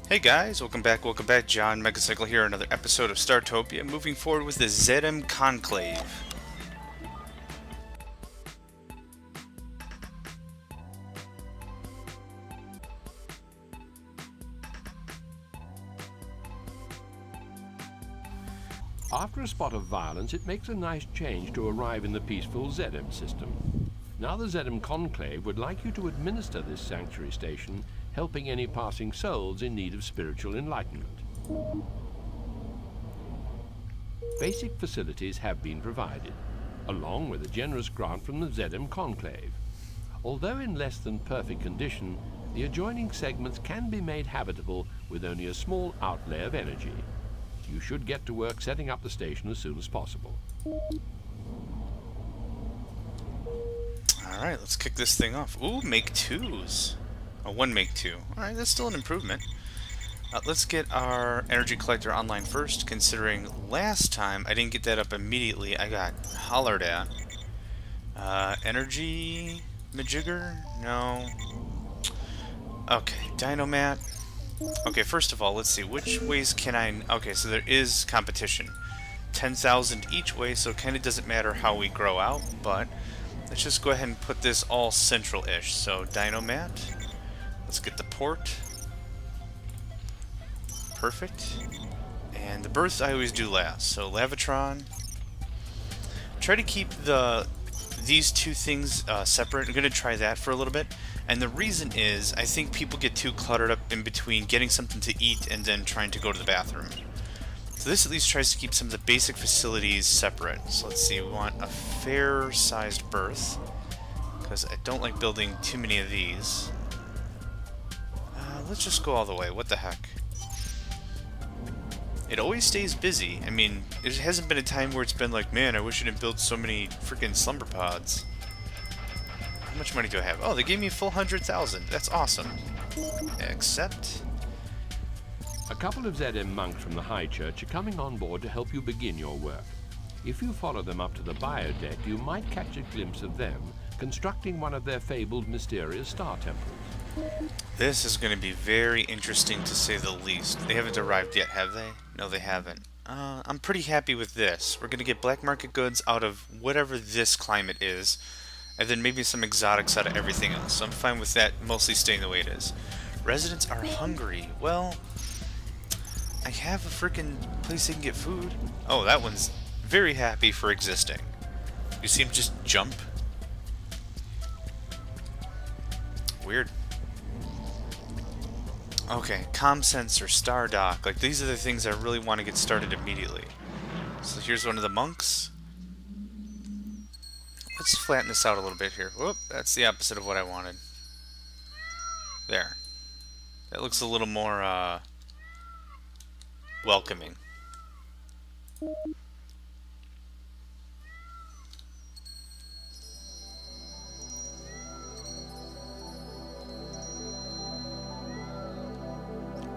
Hey guys, welcome back, John Megacycle here, another episode of Startopia, moving forward with the Zedem Conclave. After a spot of violence, it makes a nice change to arrive in the peaceful Zedem system. Now the Zedem Conclave would like you to administer this sanctuary station, helping any passing souls in need of spiritual enlightenment. Basic facilities have been provided, along with a generous grant from the Zedem Conclave. Although in less than perfect condition, the adjoining segments can be made habitable with only a small outlay of energy. You should get to work setting up the station as soon as possible. Alright, let's kick this thing off. Ooh, make twos. Oh, one make two. Alright, that's still an improvement. Let's get our energy collector online first, considering last time I didn't get that up immediately. I got hollered at. Energy majigger? No. Okay, Dynomat. Okay, first of all, let's see, which ways can I... Okay, so there is competition. 10,000 each way, so it kind of doesn't matter how we grow out, but let's just go ahead and put this all central-ish. So, Dynomat. Let's get the port. Perfect. And the births I always do last. So, Lavatron. Try to keep these two things separate. I'm going to try that for a little bit. And the reason is, I think people get too cluttered up in between getting something to eat and then trying to go to the bathroom. So this at least tries to keep some of the basic facilities separate. So let's see, we want a fair-sized berth, because I don't like building too many of these. Let's just go all the way, what the heck. It always stays busy. I mean, there hasn't been a time where it's been like, man, I wish I didn't build so many freaking slumber pods. How much money do I have? Oh, they gave me a full 100,000. That's awesome. Accept. A couple of Zedem monks from the High Church are coming on board to help you begin your work. If you follow them up to the biodeck, you might catch a glimpse of them constructing one of their fabled mysterious star temples. This is going to be very interesting to say the least. They haven't arrived yet, have they? No, they haven't. I'm pretty happy with this. We're going to get black market goods out of whatever this climate is, and then maybe some exotics out of everything else. So I'm fine with that mostly staying the way it is. Residents are hungry. Well, I have a freaking place they can get food. Oh, that one's very happy for existing. You see him just jump? Weird. Okay, comm sensor, star dock. Like, these are the things I really want to get started immediately. So here's one of the monks. Let's flatten this out a little bit here. Whoop, that's the opposite of what I wanted. There. That looks a little more, welcoming.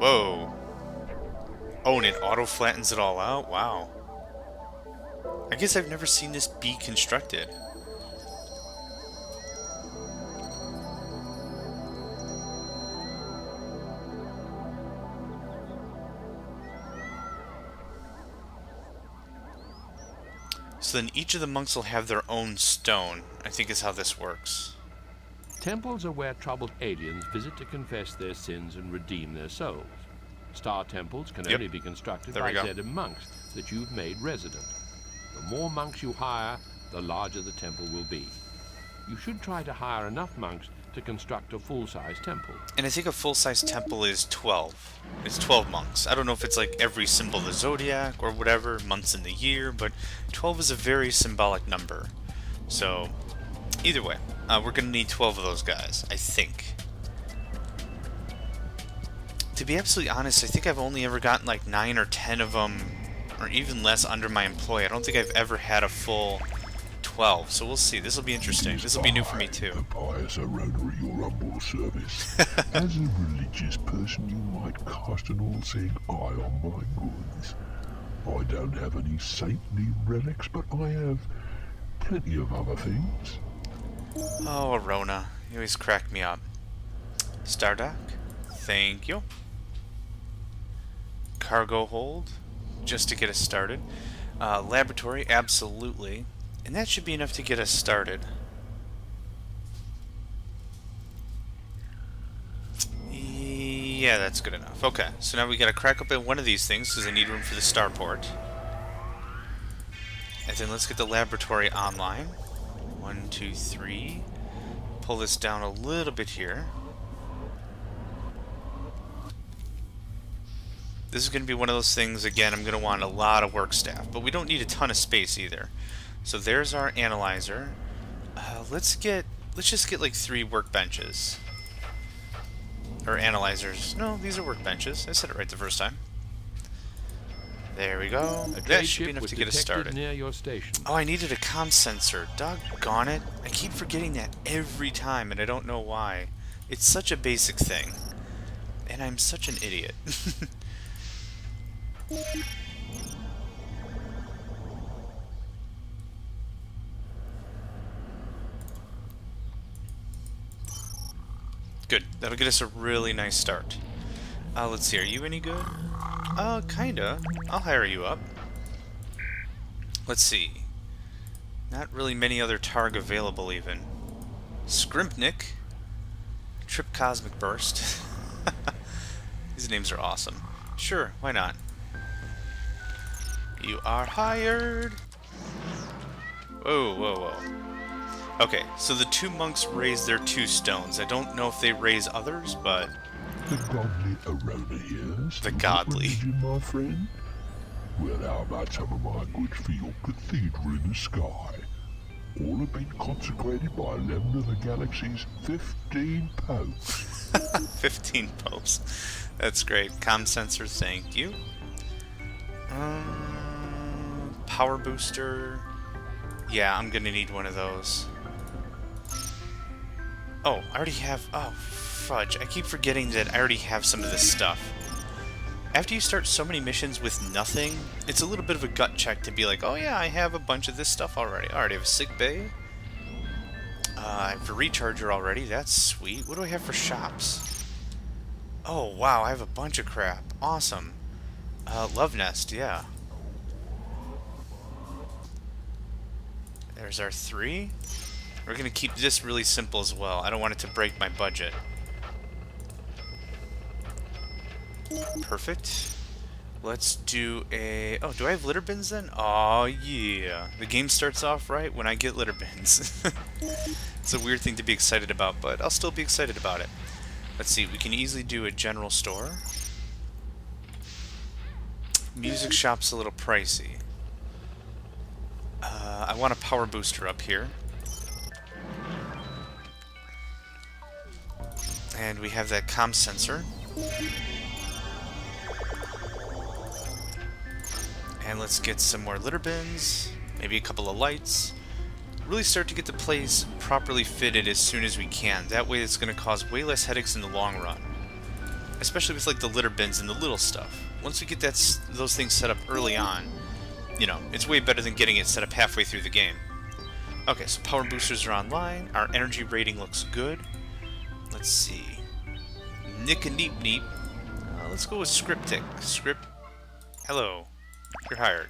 Whoa. Oh, and it auto-flattens it all out? Wow. I guess I've never seen this be constructed. So then each of the monks will have their own stone, I think is how this works. Temples are where troubled aliens visit to confess their sins and redeem their souls. Star temples can only be constructed by Zedem monks that you've made resident. The more monks you hire, the larger the temple will be. You should try to hire enough monks to construct a full-size temple. And I think a full-size temple is 12. It's 12 monks. I don't know if it's like every symbol of the zodiac or whatever, months in the year, but 12 is a very symbolic number. So, either way, we're going to need 12 of those guys, I think. To be absolutely honest, I think I've only ever gotten like 9 or 10 of them, or even less, under my employ. I don't think I've ever had a full 12, so we'll see. This will be interesting. This will be new for me too. Pious Rotary or humble service. As a religious person, you might cast an all-seeing eye on my goods. I don't have any saintly relics, but I have plenty of other things. Oh, Arona. You always crack me up. Stardock. Thank you. cargo hold, just to get us started. Laboratory, absolutely. And that should be enough to get us started. Yeah, that's good enough. Okay, so now we gotta crack open one of these things because I need room for the starport. And then let's get the laboratory online. 1, 2, 3. Pull this down a little bit here. This is going to be one of those things, again, I'm going to want a lot of work staff, but we don't need a ton of space either. So there's our analyzer. Let's just get like 3 workbenches. Or analyzers. No, these are workbenches. I said it right the first time. There we go. That should be enough to get us started. Near your station. Oh, I needed a comm sensor. Doggone it. I keep forgetting that every time, and I don't know why. It's such a basic thing. And I'm such an idiot. Good. That'll get us a really nice start. Let's see. Are you any good? Kinda. I'll hire you up. Let's see. Not really many other Targ available, even. Scrimpnik. Trip Cosmic Burst. These names are awesome. Sure, why not? You are hired! Whoa, whoa, whoa. Okay, so the 2 monks raise their 2 stones. I don't know if they raise others, but... The godly Arona here. The godly. My friend? Well, how about some of my goods for your cathedral in the sky? All have been consecrated by 11 of the galaxy's 15 popes. 15 popes. That's great. Comm sensor, thank you. Power booster. Yeah, I'm gonna need one of those. Oh, I already have... Oh, fudge. I keep forgetting that I already have some of this stuff. After you start so many missions with nothing, it's a little bit of a gut check to be like, oh yeah, I have a bunch of this stuff already. I already have a sick bay. I have a recharger already. That's sweet. What do I have for shops? Oh, wow, I have a bunch of crap. Awesome. Love Nest, yeah. There's our 3. We're going to keep this really simple as well. I don't want it to break my budget. Perfect. Let's do a... Oh, do I have litter bins then? Oh, yeah. The game starts off right when I get litter bins. It's a weird thing to be excited about, but I'll still be excited about it. Let's see. We can easily do a general store. Music shop's a little pricey. I want a power booster up here. And we have that comm sensor. And let's get some more litter bins, maybe a couple of lights. Really start to get the place properly fitted as soon as we can. That way it's going to cause way less headaches in the long run. Especially with like the litter bins and the little stuff. Once we get those things set up early on, you know, it's way better than getting it set up halfway through the game. Okay, so power boosters are online. Our energy rating looks good. Let's see. Nick and Neep Neep. Let's go with Scriptic. Hello. You're hired.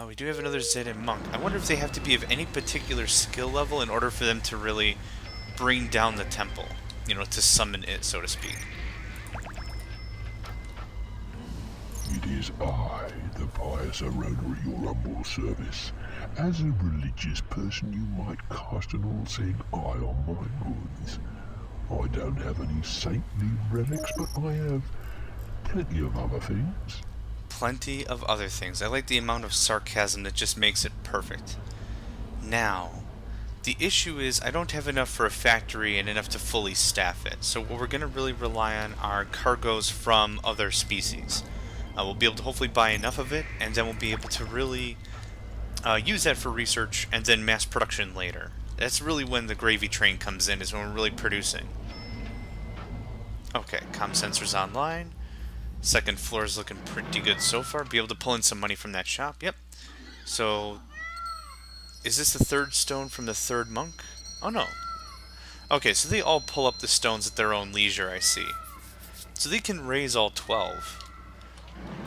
We do have another Zedem monk. I wonder if they have to be of any particular skill level in order for them to really bring down the temple. You know, to summon it, so to speak. It is I, the pious Arona, at your humble service. As a religious person, you might cast an all-seeing eye on my goods. I don't have any saintly relics, but I have plenty of other things. Plenty of other things. I like the amount of sarcasm that just makes it perfect. Now, the issue is I don't have enough for a factory and enough to fully staff it. So what we're going to really rely on are cargoes from other species. We'll be able to hopefully buy enough of it, and then we'll be able to really use that for research and then mass production later. That's really when the gravy train comes in, is when we're really producing. Okay, comm sensors online. Second floor is looking pretty good so far. Be able to pull in some money from that shop. Yep. So, is this the 3rd stone from the 3rd monk? Oh, no. Okay, so they all pull up the stones at their own leisure, I see. So they can raise all 12.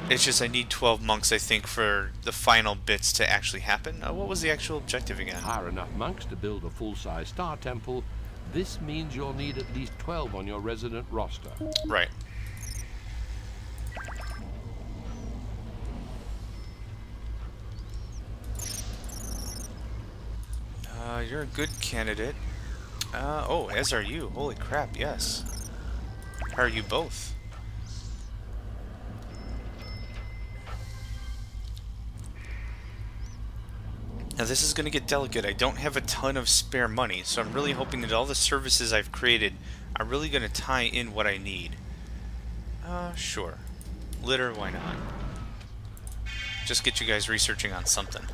It's just I need 12 monks, I think, for the final bits to actually happen. What was the actual objective again? Hire enough monks to build a full-size star temple. This means you'll need at least 12 on your resident roster. Right. You're a good candidate. Oh, as are you. Holy crap, yes. How are you both? Now this is going to get delicate. I don't have a ton of spare money, so I'm really hoping that all the services I've created are really going to tie in what I need. Sure. Litter, why not? Just get you guys researching on something.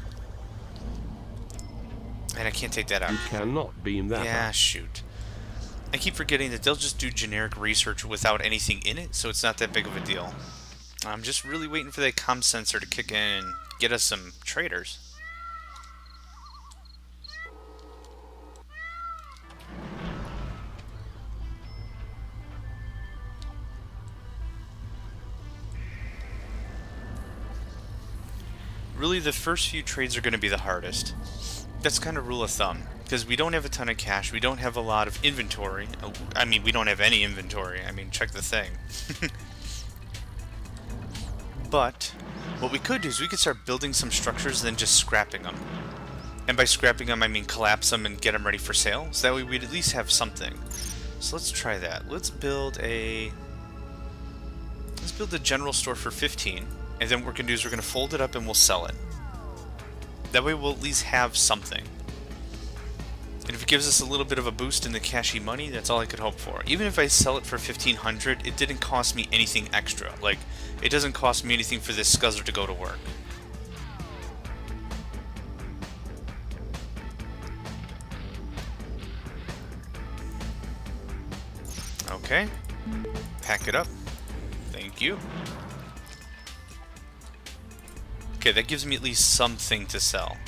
And I can't take that out. You cannot beam that Yeah, up. shoot. I keep forgetting that they'll just do generic research without anything in it, so it's not that big of a deal. I'm just really waiting for that comm sensor to kick in and get us some traders. Really, the first few trades are going to be the hardest. That's kind of rule of thumb, because we don't have a ton of cash, we don't have a lot of inventory. I mean, we don't have any inventory. I mean, check the thing. But what we could do is we could start building some structures and then just scrapping them. And by scrapping them, I mean collapse them and get them ready for sale. So that way we'd at least have something. So let's try that. Let's build a general store for 15. And then what we're going to do is we're going to fold it up and we'll sell it. That way we'll at least have something. And if it gives us a little bit of a boost in the cashy money, that's all I could hope for. Even if I sell it for 1500, it didn't cost me anything extra. Like, it doesn't cost me anything for this scuzzer to go to work. Okay. Pack it up. Thank you. Okay, that gives me at least something to sell.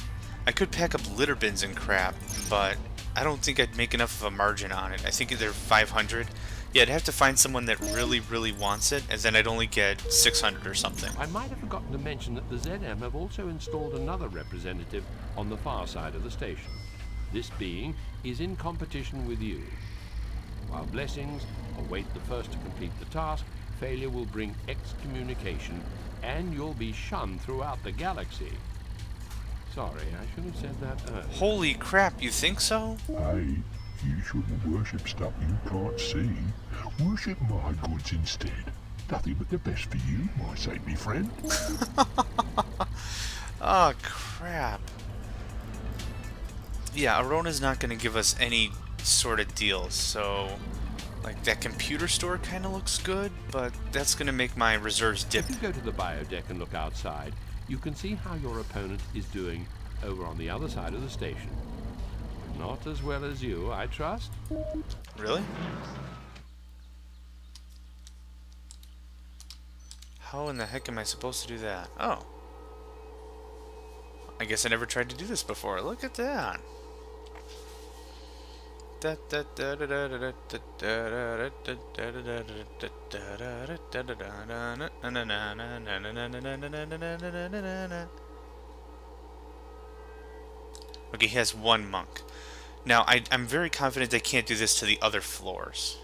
I could pack up litter bins and crap, but I don't think I'd make enough of a margin on it. I think they're 500. Yeah, I'd have to find someone that really, really wants it, and then I'd only get 600 or something. I might have forgotten to mention that the Zedem have also installed another representative on the far side of the station. This being is in competition with you. While blessings await the first to complete the task, failure will bring excommunication, and you'll be shunned throughout the galaxy. Sorry, I should have said that earlier. Holy crap, you think so? Hey, you shouldn't worship stuff you can't see. Worship my goods instead. Nothing but the best for you, my saintly friend. Oh, crap. Yeah, Arona's not going to give us any sort of deals, so... Like, that computer store kind of looks good, but that's going to make my reserves dip. If you go to the bio deck and look outside, you can see how your opponent is doing over on the other side of the station. Not as well as you, I trust. Really? How in the heck am I supposed to do that? Oh. I guess I never tried to do this before. Look at that. Okay, he has one monk. Now, I'm very confident I can't do this to the other floors.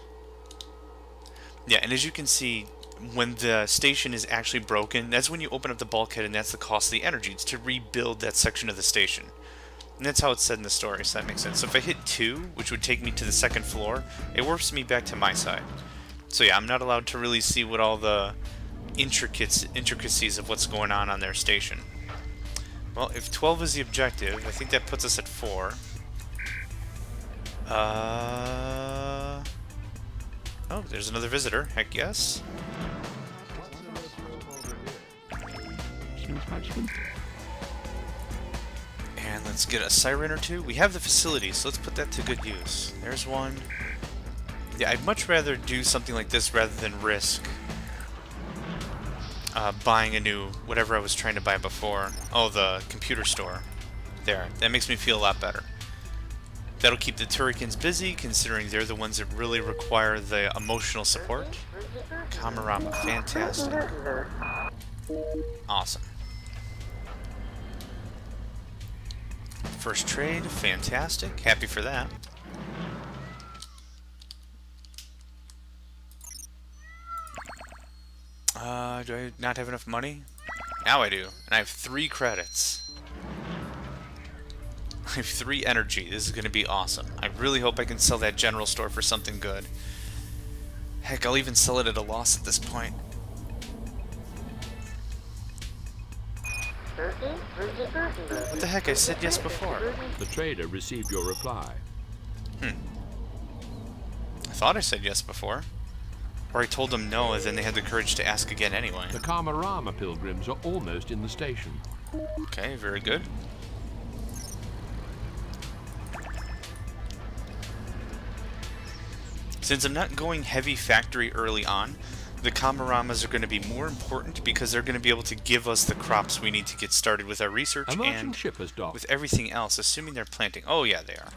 Yeah, and as you can see, when the station is actually broken, that's when you open up the bulkhead, and that's the cost of the energy. It's to rebuild that section of the station. And that's how it's said in the story, so that makes sense. So if I hit 2, which would take me to the second floor, it warps me back to my side. So yeah, I'm not allowed to really see what all the intricacies of what's going on their station. Well, if 12 is the objective, I think that puts us at 4. Oh, there's another visitor. Heck yes. And let's get a siren or two. We have the facility, so let's put that to good use. There's one. Yeah, I'd much rather do something like this rather than risk buying a new whatever I was trying to buy before. Oh, the computer store. There. That makes me feel a lot better. That'll keep the Turricans busy, considering they're the ones that really require the emotional support. Kamarama, fantastic. Awesome. First trade, fantastic. Happy for that. Do I not have enough money? Now I do. And I have 3 credits. I have 3 energy. This is going to be awesome. I really hope I can sell that general store for something good. Heck, I'll even sell it at a loss at this point. What the heck? I said yes before. The trader received your reply. I thought I said yes before. Or I told them no, and then they had the courage to ask again anyway. The Kamarama pilgrims are almost in the station. Okay, very good. Since I'm not going heavy factory early on, the Kamaramas are going to be more important because they're going to be able to give us the crops we need to get started with our research and with everything else, assuming they're planting. Oh yeah, they are.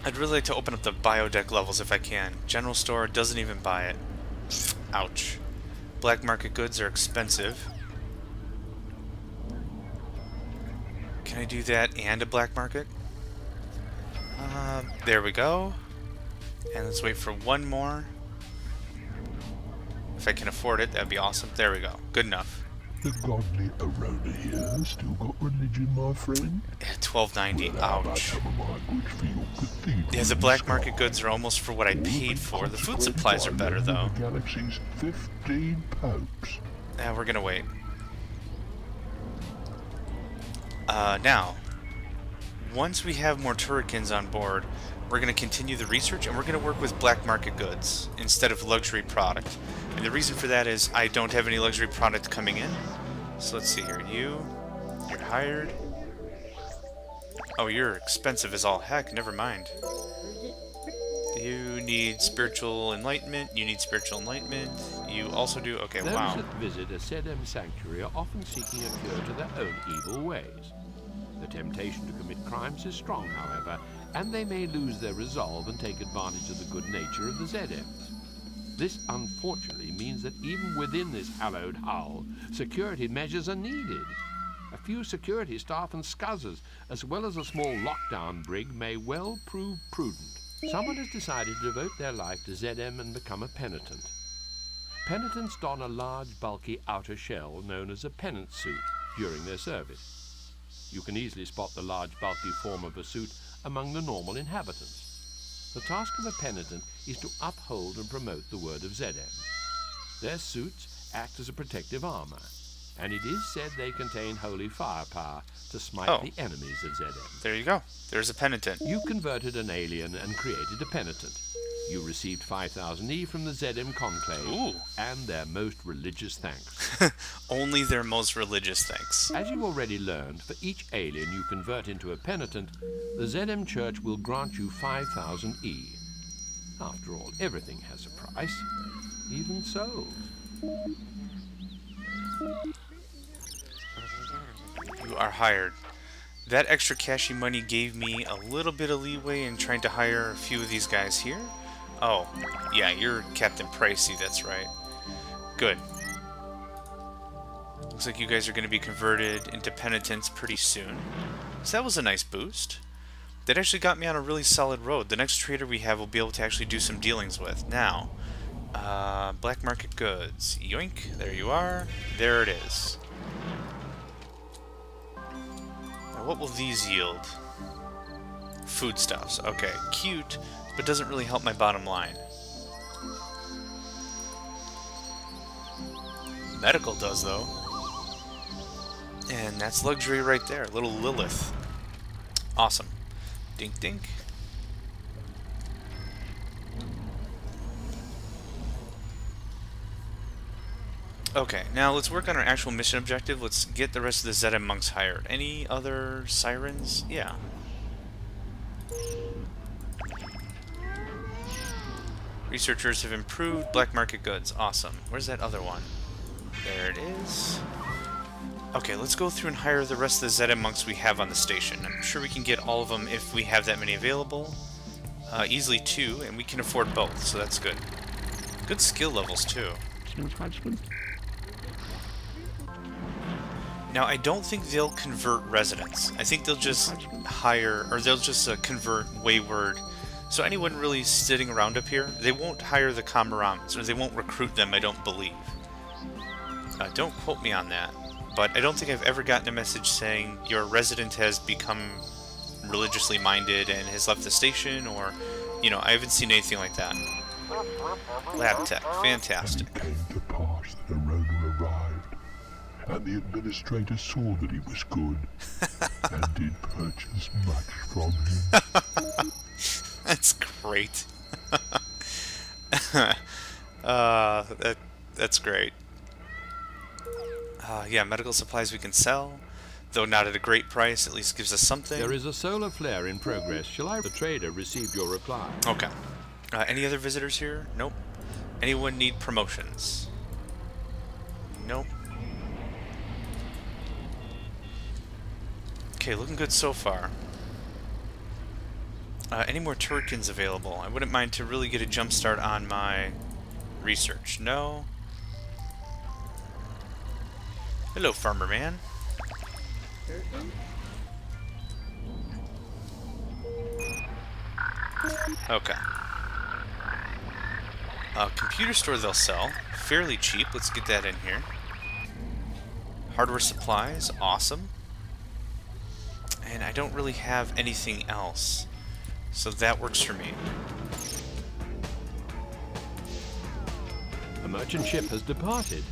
I'd really like to open up the biodeck levels if I can. General store doesn't even buy it. Ouch. Black market goods are expensive. Can I do that and a black market? There we go. And let's wait for one more. If I can afford it, that'd be awesome. There we go. Good enough. The godly Arona here still got religion, my friend? Yeah, 1290. Well, Ouch. Yeah, the black market goods are almost for what I paid for. The food supplies are better, though. The galaxy's 15 popes. Yeah, we're gonna wait. Now, once we have more Turricans on board, we're going to continue the research, and we're going to work with black market goods instead of luxury product. And the reason for that is I don't have any luxury product coming in. So let's see here. You're hired. Oh, you're expensive as all heck. Never mind. You need spiritual enlightenment. You need spiritual enlightenment. You also do... Okay, wow. Those that visit a Zedem sanctuary are often seeking a cure to their own evil ways. The temptation to commit crimes is strong, however, and they may lose their resolve and take advantage of the good nature of the Zedems. This, unfortunately, means that even within this hallowed hull, security measures are needed. A few security staff and scuzzers, as well as a small lockdown brig, may well prove prudent. Someone has decided to devote their life to Zedem and become a penitent. Penitents don a large, bulky outer shell known as a penance suit during their service. You can easily spot the large, bulky form of a suit among the normal inhabitants. The task of a penitent is to uphold and promote the word of Zedem. Their suits act as a protective armor, and it is said they contain holy firepower to smite the enemies of Zedem. There you go. There's a penitent. You converted an alien and created a penitent. You received 5,000 E from the Zedem Conclave, and their most religious thanks. Only their most religious thanks. As you already learned, for each alien you convert into a penitent, the Zedem Church will grant you 5,000 E. After all, everything has a price, even souls. You are hired. That extra cashy money gave me a little bit of leeway in trying to hire a few of these guys here. Oh, yeah, you're Captain Pricey, that's right. Good. Looks like you guys are going to be converted into penitents pretty soon. So that was a nice boost. That actually got me on a really solid road. The next trader we have will be able to actually do some dealings with. Now, black market goods. Yoink, there you are. There it is. Now, what will these yield? Foodstuffs. Okay, cute, but doesn't really help my bottom line. Medical does, though. And that's luxury right there. Little Lilith. Awesome. Dink dink. Okay, now let's work on our actual mission objective. Let's get the rest of the Zedem monks hired. Any other sirens? Yeah. Researchers have improved black market goods. Awesome. Where's that other one? There it is. Okay, let's go through and hire the rest of the Zedem monks we have on the station. I'm sure we can get all of them if we have that many available. Easily 2, and we can afford both, so that's good. Good skill levels, too. Now, I don't think they'll convert residents. I think they'll just hire, or they'll just convert wayward. So anyone really sitting around up here, they won't hire the Kamarams, or they won't recruit them, I don't believe. Don't quote me on that, but I don't think I've ever gotten a message saying your resident has become religiously minded and has left the station, or, you know, I haven't seen anything like that. Lab tech, fantastic. And it came to pass that a rover arrived, and the administrator saw that he was good, and did purchase much from him. That's great. That's great. Yeah, medical supplies we can sell, though not at a great price, at least gives us something. There is a solar flare in progress. Shall I? The trader received your reply. Okay. Any other visitors here? Nope. Anyone need promotions? Nope. Okay, looking good so far. Any more turrikins available? I wouldn't mind to really get a jump start on my research. No. Hello, farmer man. Okay. Computer store they'll sell. Fairly cheap. Let's get that in here. Hardware supplies. Awesome. And I don't really have anything else. So that works for me. A merchant ship has departed.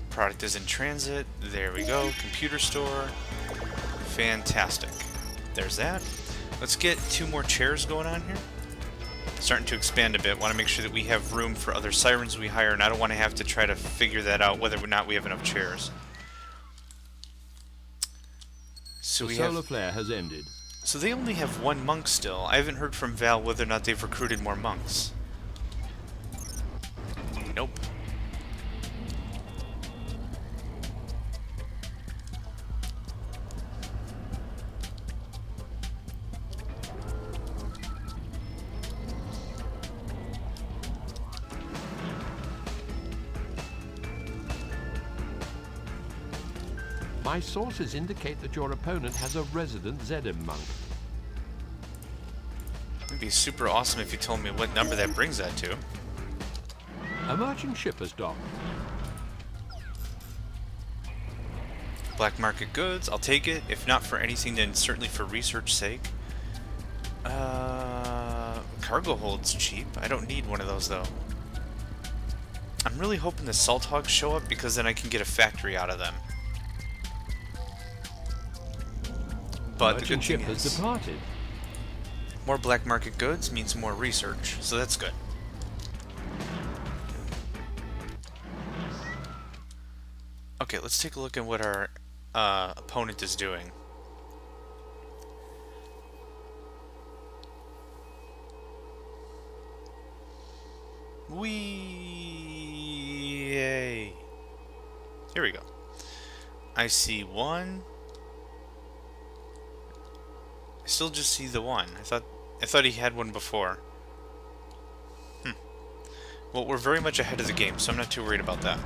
Product is in transit. There we go. Computer store. Fantastic. There's that. Let's get 2 more chairs going on here. Starting to expand a bit. Want to make sure that we have room for other sirens we hire, and I don't want to have to try to figure that out whether or not we have enough chairs. So the solar flare has ended. So they only have 1 monk still. I haven't heard from Val whether or not they've recruited more monks. Nope. My sources indicate that your opponent has a resident Zedem monk. It'd be super awesome if you told me what number that brings that to. A merchant ship has docked. Black market goods, I'll take it. If not for anything, then certainly for research sake. Cargo hold's cheap. I don't need one of those though. I'm really hoping the salt hogs show up because then I can get a factory out of them. But the good thing is, departed. More black market goods means more research, so that's good. Okay, let's take a look at what our opponent is doing. Yay! Here we go. I see 1. I still just see the 1. I thought he had 1 before. Well, we're very much ahead of the game, so I'm not too worried about that.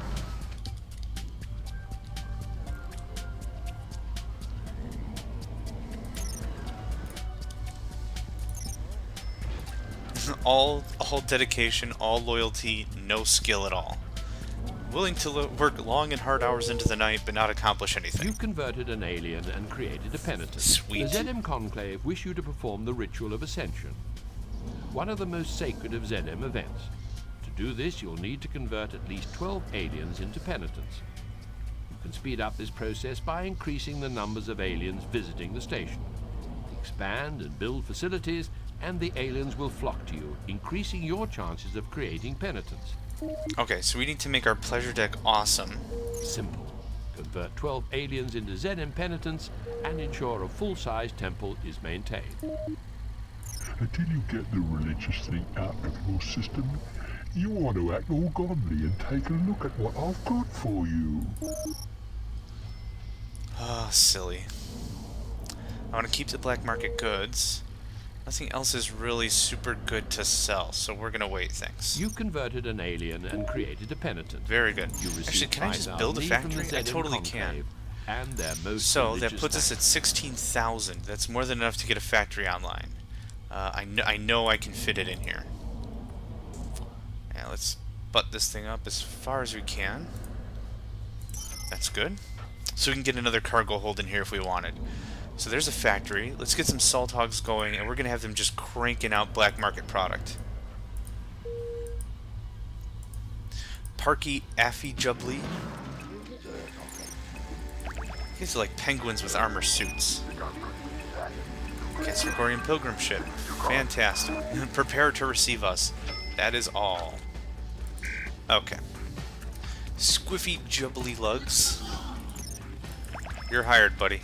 all dedication, all loyalty, no skill at all. Willing to work long and hard hours into the night, but not accomplish anything. You've converted an alien and created a penitent. Sweet. The Zedem Conclave wish you to perform the Ritual of Ascension, one of the most sacred of Zedem events. To do this, you'll need to convert at least 12 aliens into penitents. You can speed up this process by increasing the numbers of aliens visiting the station. Expand and build facilities, and the aliens will flock to you, increasing your chances of creating penitents. Okay, so we need to make our pleasure deck awesome. Simple. Convert 12 aliens into Zedem penitents and ensure a full-size temple is maintained. Until you get the religious thing out of your system, You want to act all godly and take a look at what I've got for you. Oh, silly. I want to keep the black market goods. Nothing else is really super good to sell, so we're gonna wait, thanks. You converted an alien and created a penitent. Very good. You Actually, can I just build a factory? I totally can. And their most so that puts us at 16,000. That's more than enough to get a factory online. I know I can fit it in here. Yeah, let's butt this thing up as far as we can. That's good. So we can get another cargo hold in here if we wanted. So there's a factory. Let's get some salt hogs going, and we're going to have them just cranking out black market product. Parky Affy Jubbly. These are like penguins with armor suits. Casagorian pilgrim ship. Fantastic. Prepare to receive us. That is all. Okay. Squiffy Jubbly Lugs. You're hired, buddy.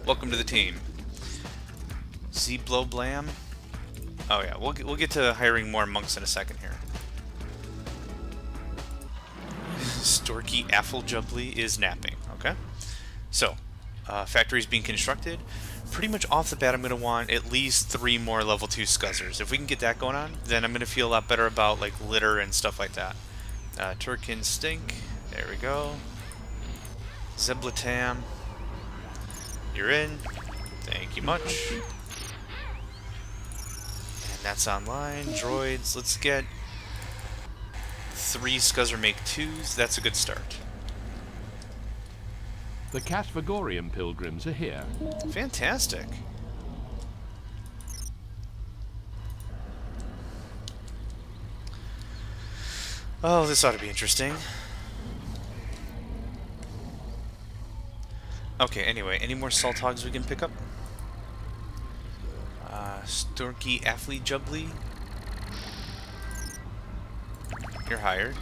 Welcome to the team. Z-Blow Blam. Oh yeah, we'll get to hiring more monks in a second here. Storky Afflejubbly is napping. Okay. So, factory's being constructed. Pretty much off the bat, I'm going to want at least 3 more level 2 Scuzzers. If we can get that going on, then I'm going to feel a lot better about like litter and stuff like that. Turkin Stink. There we go. Zeblatam. You're in. Thank you much. And that's online. Droids. Let's get 3 Scuzzer make 2s. That's a good start. The Casvagorian pilgrims are here. Fantastic. Oh, this ought to be interesting. Okay, anyway, any more salt hogs we can pick up? Storky Affly Jubbly. You're hired.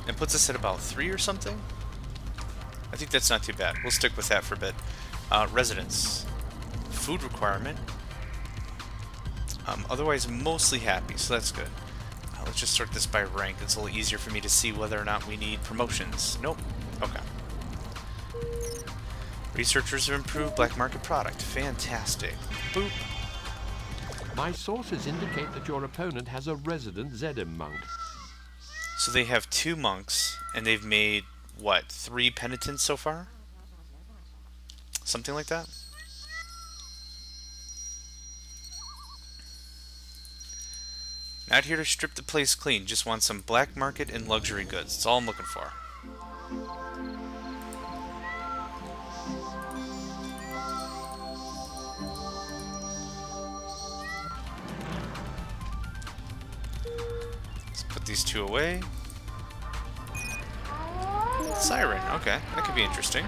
And puts us at about 3 or something? I think that's not too bad. We'll stick with that for a bit. Residence. Food requirement. Otherwise, mostly happy, so that's good. Let's just sort this by rank. It's a little easier for me to see whether or not we need promotions. Nope. Okay. Researchers have improved black market product. Fantastic. Boop. My sources indicate that your opponent has a resident Zedem monk. So they have 2 monks, and they've made, what, 3 penitents so far? Something like that? Not here to strip the place clean, just want some black market and luxury goods. That's all I'm looking for. Let's put these 2 away. Siren, okay, that could be interesting.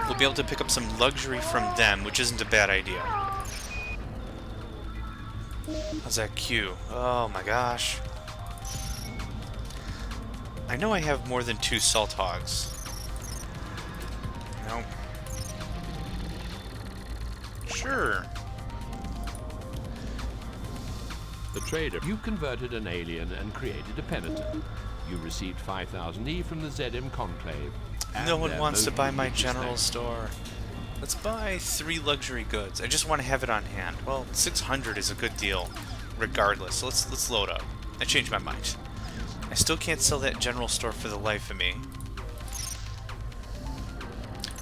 We'll be able to pick up some luxury from them, which isn't a bad idea. How's that queue? Oh my gosh. I know I have more than 2 salt hogs. Nope. Sure. The trader. You converted an alien and created a penitent. You received 5,000 E from the Zedem Conclave. No one wants to buy my general store. Let's buy 3 luxury goods. I just want to have it on hand. Well, 600 is a good deal, regardless. So let's load up. I changed my mind. I still can't sell that general store for the life of me.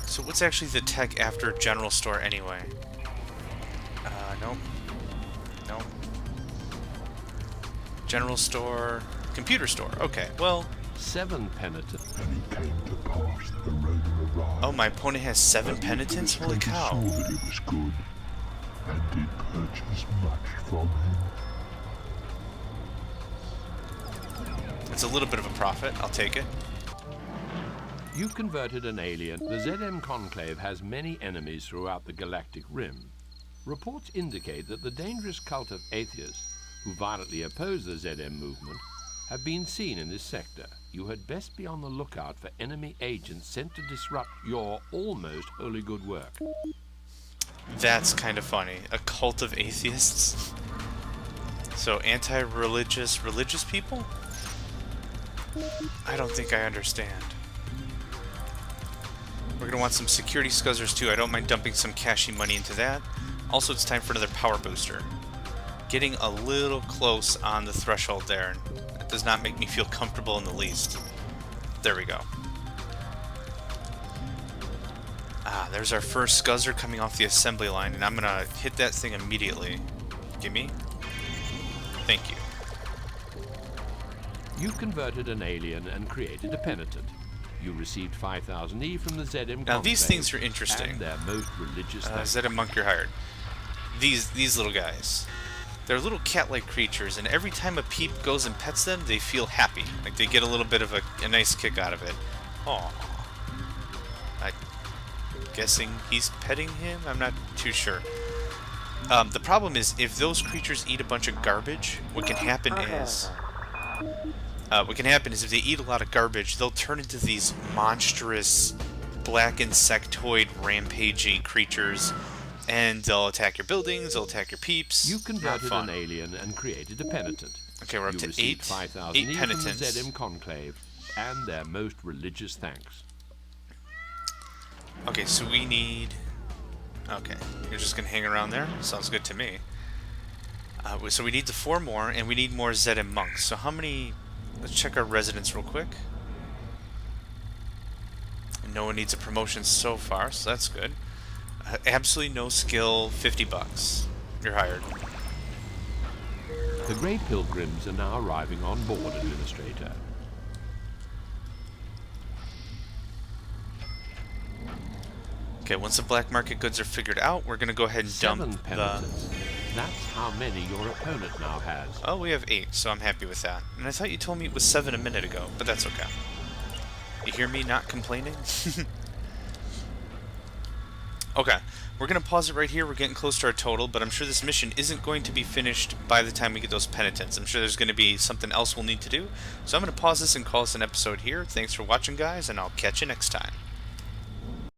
So what's actually the tech after general store anyway? Nope. Nope. General store, computer store. Okay, well. 7 penitents. And it came to pass that the rover arrived. Oh, my opponent has 7 penitents? Holy cow. Saw that it was good, and did purchase much from him. It's a little bit of a profit. I'll take it. You converted an alien. The Zedem Conclave has many enemies throughout the galactic rim. Reports indicate that the dangerous cult of atheists, who violently oppose the Zedem movement, have been seen in this sector. You had best be on the lookout for enemy agents sent to disrupt your almost wholly good work. That's kind of funny. A cult of atheists? So, anti-religious religious people? I don't think I understand. We're gonna want some security scuzzers too. I don't mind dumping some cashy money into that. Also, it's time for another power booster. Getting a little close on the threshold there. It does not make me feel comfortable in the least. There we go. Ah, there's our first scuzzer coming off the assembly line, and I'm gonna hit that thing immediately. Gimme. Thank you. You converted an alien and created a penitent. You received 5,000 E from the Zedem. Now these things are interesting. And their most religious Zedem monk, you're hired. These little guys. They're little cat-like creatures, and every time a peep goes and pets them, they feel happy. Like they get a little bit of a nice kick out of it. Aww. I'm guessing he's petting him? I'm not too sure. The problem is, if those creatures eat a bunch of garbage, what can happen is if they eat a lot of garbage, they'll turn into these monstrous black insectoid rampagey creatures, and they'll attack your buildings, they'll attack your peeps. You converted an alien and created a penitent. Okay, we're up to 8 5,000 penitents. From the Zedem Conclave, and their most religious thanks. Okay, so we need... Okay, you're just gonna hang around there? Sounds good to me. So we need the 4 more, and we need more Zedem monks. So how many... Let's check our residents real quick. And no one needs a promotion so far, so that's good. Absolutely no skill, $50. You're hired. The Grey Pilgrims are now arriving on board, Administrator. Okay, once the black market goods are figured out, we're going to go ahead and dump 7 penitents. That's how many your opponent now has. Oh, we have 8, so I'm happy with that. And I thought you told me it was 7 a minute ago, but that's okay. You hear me not complaining? Okay, we're going to pause it right here. We're getting close to our total, but I'm sure this mission isn't going to be finished by the time we get those penitents. I'm sure there's going to be something else we'll need to do. So I'm going to pause this and call this an episode here. Thanks for watching, guys, and I'll catch you next time.